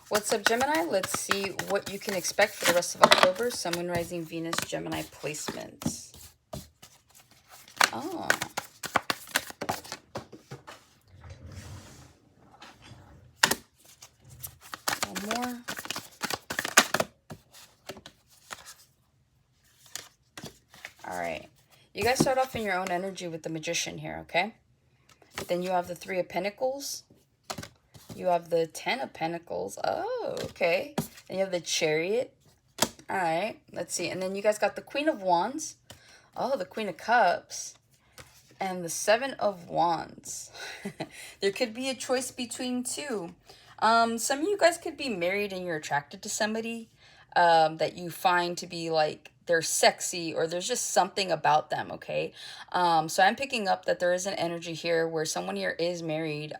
What's up, Gemini? Let's see what you can expect for the rest of October. Sun, Moon, Rising, Venus, Gemini placements. Oh. One more. All right. You guys start off in your own energy with the Magician here, okay? Then you have the Three of Pentacles. You have the Ten of Pentacles. Oh, okay. Then you have the Chariot. All right. Let's see. And then you guys got the Queen of Wands. Oh, the Queen of Cups. And the Seven of Wands. There could be a choice between two. Some of you guys could be married and you're attracted to somebody that you find to be like they're sexy, or there's just something about them, okay? So I'm picking up that there is an energy here where someone here is married,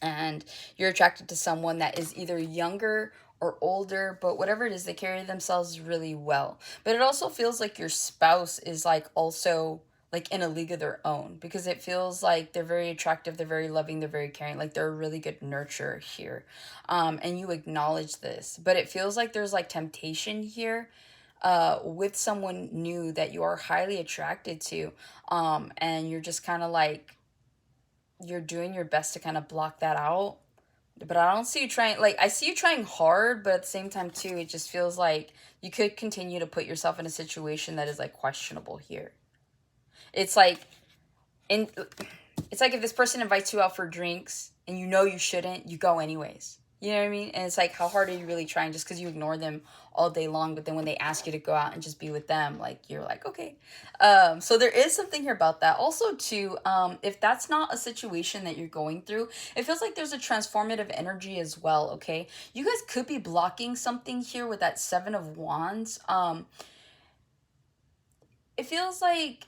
and you're attracted to someone that is either younger or older, but whatever it is, they carry themselves really well. But it also feels like your spouse is like also like in a league of their own, because it feels like they're very attractive, they're very loving, they're very caring, like they're a really good nurturer here. And you acknowledge this, but it feels like there's like temptation here with someone new that you are highly attracted to, and you're just kind of like, you're doing your best to kind of block that out. But I don't see you trying, like, I see you trying hard, but at the same time too, it just feels like you could continue to put yourself in a situation that is like questionable here. It's like, it's like if this person invites you out for drinks and you know you shouldn't, you go anyways. You know what I mean? And it's like, how hard are you really trying just because you ignore them all day long? But then when they ask you to go out and just be with them, like, you're like, okay. So there is something here about that. Also, too, if that's not a situation that you're going through, it feels like there's a transformative energy as well, okay? You guys could be blocking something here with that Seven of Wands. It feels like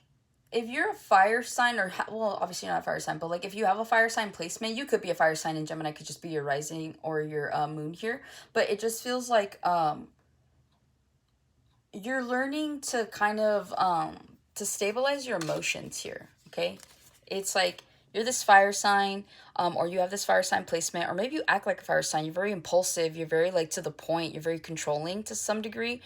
if you're a fire sign, or well, obviously not a fire sign, but like if you have a fire sign placement, you could be a fire sign, and Gemini could just be your rising or your moon here. But it just feels like you're learning to kind of to stabilize your emotions here, okay? It's like you're this fire sign, or you have this fire sign placement, or maybe you act like a fire sign. You're very impulsive, you're very like to the point, you're very controlling to some degree.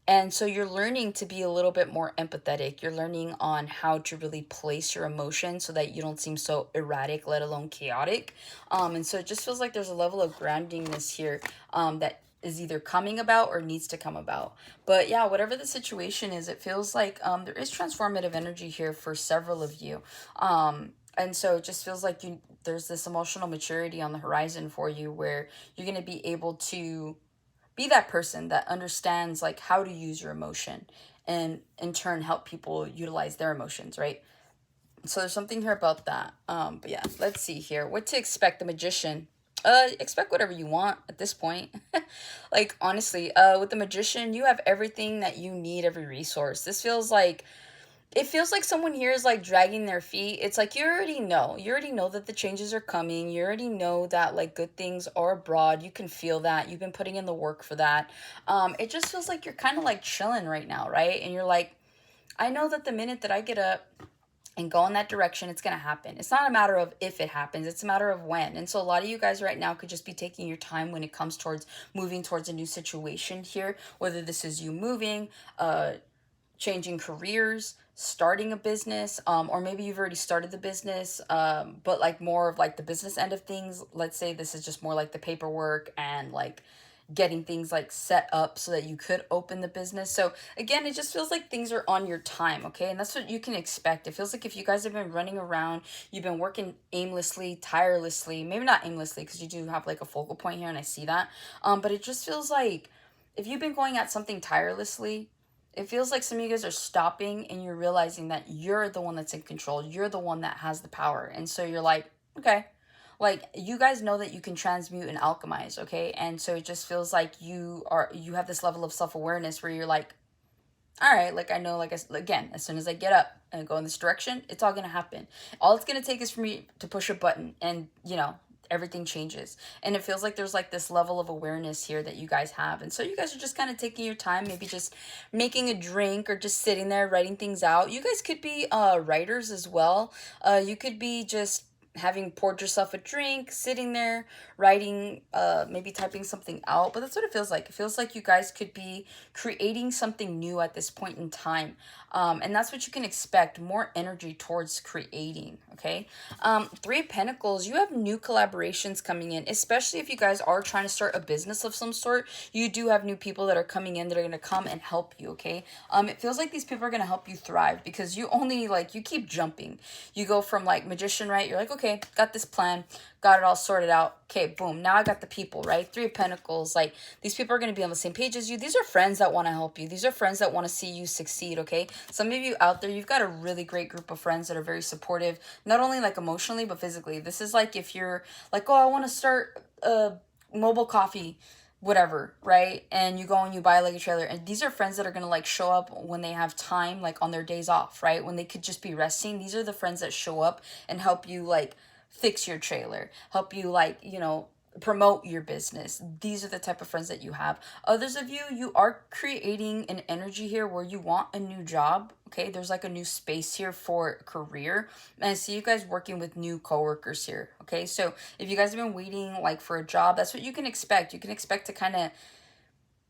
And so you're learning to be a little bit more empathetic. You're learning on how to really place your emotions so that you don't seem so erratic, let alone chaotic. And so it just feels like there's a level of groundingness here that is either coming about or needs to come about. But yeah, whatever the situation is, it feels like there is transformative energy here for several of you. And so it just feels like there's this emotional maturity on the horizon for you where you're going to be able to be that person that understands like how to use your emotion and in turn help people utilize their emotions, right? So there's something here about that. But yeah, let's see here. What to expect, the Magician. Expect whatever you want at this point. Like, honestly, with the Magician, you have everything that you need, every resource. This feels like, it feels like someone here is like dragging their feet. It's like you already know that the changes are coming. You already know that like good things are abroad. You can feel that. You've been putting in the work for that. It just feels like you're kind of like chilling right now, right? And you're like, I know that the minute that I get up and go in that direction, it's going to happen. It's not a matter of if it happens, it's a matter of when. And so a lot of you guys right now could just be taking your time when it comes towards moving towards a new situation here, whether this is you moving, changing careers, starting a business, or maybe you've already started the business, but like more of like the business end of things. Let's say this is just more like the paperwork and like getting things like set up so that you could open the business. So again, it just feels like things are on your time, okay? And that's what you can expect. It feels like if you guys have been running around, you've been working aimlessly, tirelessly, maybe not aimlessly because you do have like a focal point here and I see that. But it just feels like if you've been going at something tirelessly, it feels like some of you guys are stopping and you're realizing that you're the one that's in control. You're the one that has the power. And so you're like, okay, like you guys know that you can transmute and alchemize, okay? And so it just feels like you have this level of self-awareness where you're like, all right, like I know, like again, as soon as I get up and go in this direction, it's all gonna happen. All it's gonna take is for me to push a button, and everything changes. And it feels like there's like this level of awareness here that you guys have. And so you guys are just kind of taking your time, maybe just making a drink or just sitting there writing things out. You guys could be writers as well. You could be just having poured yourself a drink, sitting there, writing, maybe typing something out. But that's what it feels like. It feels like you guys could be creating something new at this point in time. And that's what you can expect, more energy towards creating, okay? Three of Pentacles, you have new collaborations coming in, especially if you guys are trying to start a business of some sort. You do have new people that are coming in that are going to come and help you, okay? It feels like these people are going to help you thrive because you only, like, you keep jumping. You go from, like, magician, right? You're like, okay, got this plan, got it all sorted out. Okay, boom, now I got the people, right? Three of Pentacles, like, these people are going to be on the same page as you. These are friends that want to help you. These are friends that want to see you succeed, okay? Some of you out there, you've got a really great group of friends that are very supportive, not only, like, emotionally, but physically. This is like if you're like, oh, I want to start a mobile coffee, whatever, right? And you go and you buy like a trailer, and these are friends that are gonna like show up when they have time, like on their days off, right? When they could just be resting. These are the friends that show up and help you like fix your trailer, help you like, you know, promote your business. These are the type of friends that you have. Others of you, you are creating an energy here where you want a new job, okay? There's like a new space here for career, and I see you guys working with new coworkers here, okay? So if you guys have been waiting like for a job, that's what you can expect. You can expect to kind of,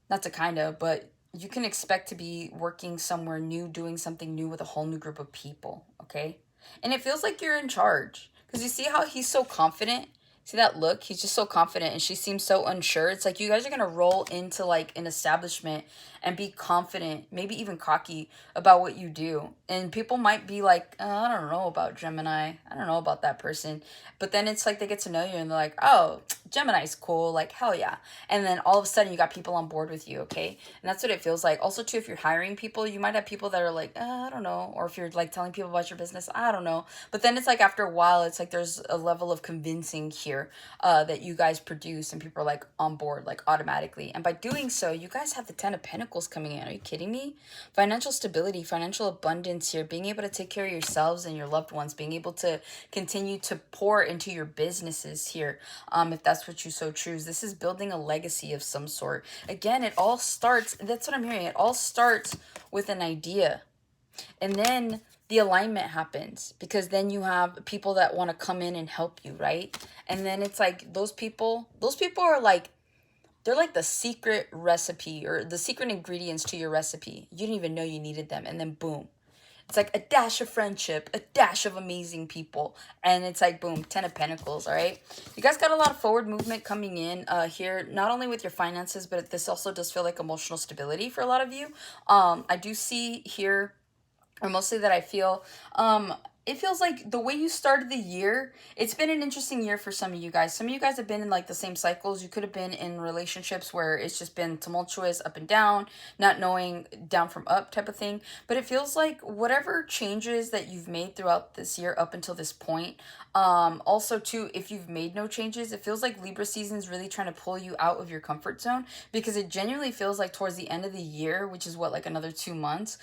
not to kind of, but you can expect to be working somewhere new, doing something new with a whole new group of people, okay? And it feels like you're in charge because you see how he's so confident. See that look? He's just so confident, and she seems so unsure. It's like you guys are going to roll into like an establishment and be confident, maybe even cocky about what you do. And people might be like, oh, I don't know about Gemini. I don't know about that person. But then it's like they get to know you and they're like, oh, Gemini's cool. Like, hell yeah. And then all of a sudden you got people on board with you, okay? And that's what it feels like. Also, too, if you're hiring people, you might have people that are like, I don't know. Or if you're like telling people about your business, I don't know. But then it's like after a while, it's like there's a level of convincing here that you guys produce, and people are like on board like automatically. And by doing so, you guys have the 10 of Pentacles coming in. Are you kidding me? Financial stability, financial abundance here, being able to take care of yourselves and your loved ones, being able to continue to pour into your businesses here, if that's what you so choose. This is building a legacy of some sort. Again, it all starts, that's what I'm hearing, it all starts with an idea. And then the alignment happens, because then you have people that want to come in and help you, right? And then it's like those people are like, they're like the secret recipe or the secret ingredients to your recipe. You didn't even know you needed them. And then boom. It's like a dash of friendship, a dash of amazing people. And it's like, boom, 10 of Pentacles, all right? You guys got a lot of forward movement coming in here, not only with your finances, but this also does feel like emotional stability for a lot of you. I do see here, or mostly that I feel, it feels like the way you started the year, it's been an interesting year for some of you guys. Some of you guys have been in like the same cycles. You could have been in relationships where it's just been tumultuous, up and down, not knowing down from up type of thing. But it feels like whatever changes that you've made throughout this year up until this point, also too, if you've made no changes, it feels like Libra season is really trying to pull you out of your comfort zone, because it genuinely feels like towards the end of the year, which is what, like another 2 months,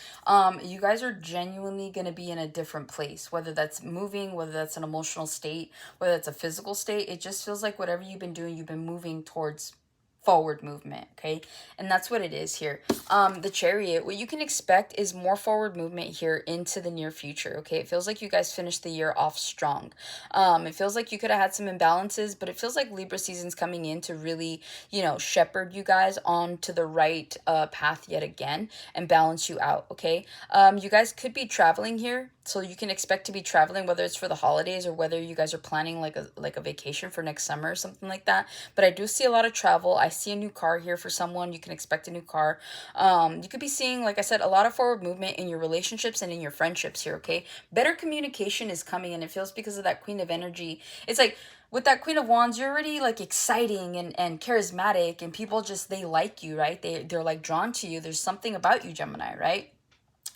you guys are genuinely going to be in a different place, whether that's moving, whether that's an emotional state, whether it's a physical state. It just feels like whatever you've been doing, you've been moving towards forward movement, okay? And that's what it is here. The Chariot, what you can expect is more forward movement here into the near future, okay? It feels like you guys finished the year off strong. It feels like you could have had some imbalances, but it feels like Libra season's coming in to really, you know, shepherd you guys onto the right path yet again and balance you out, okay? You guys could be traveling here, so you can expect to be traveling, whether it's for the holidays or whether you guys are planning like a vacation for next summer or something like that. But I do see a lot of travel. I see a new car here for someone. You can expect a new car. You could be seeing, like I said, a lot of forward movement in your relationships and in your friendships here, okay? Better communication is coming, and it feels because of that Queen of Energy. It's like, with that Queen of Wands, you're already like exciting and charismatic, and people just, they like you, right? They're like drawn to you. There's something about you, Gemini, right?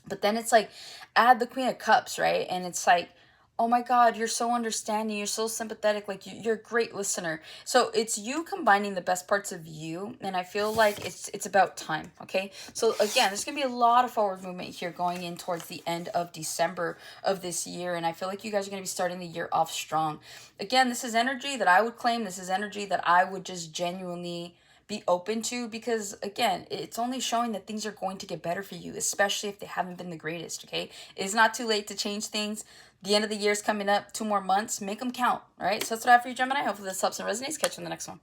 But then it's like, add the Queen of Cups, right? And it's like, oh my God, you're so understanding. You're so sympathetic. Like, you're a great listener. So it's you combining the best parts of you. And I feel like it's about time, okay? So again, there's going to be a lot of forward movement here going in towards the end of December of this year. And I feel like you guys are going to be starting the year off strong. Again, this is energy that I would claim. This is energy that I would just genuinely be open to, because again, it's only showing that things are going to get better for you, especially if they haven't been the greatest, okay? It's not too late to change things. The end of the year is coming up, 2 more months. Make them count, all right? So that's what I have for you, Gemini. Hopefully this helps and resonates. Catch you in the next one.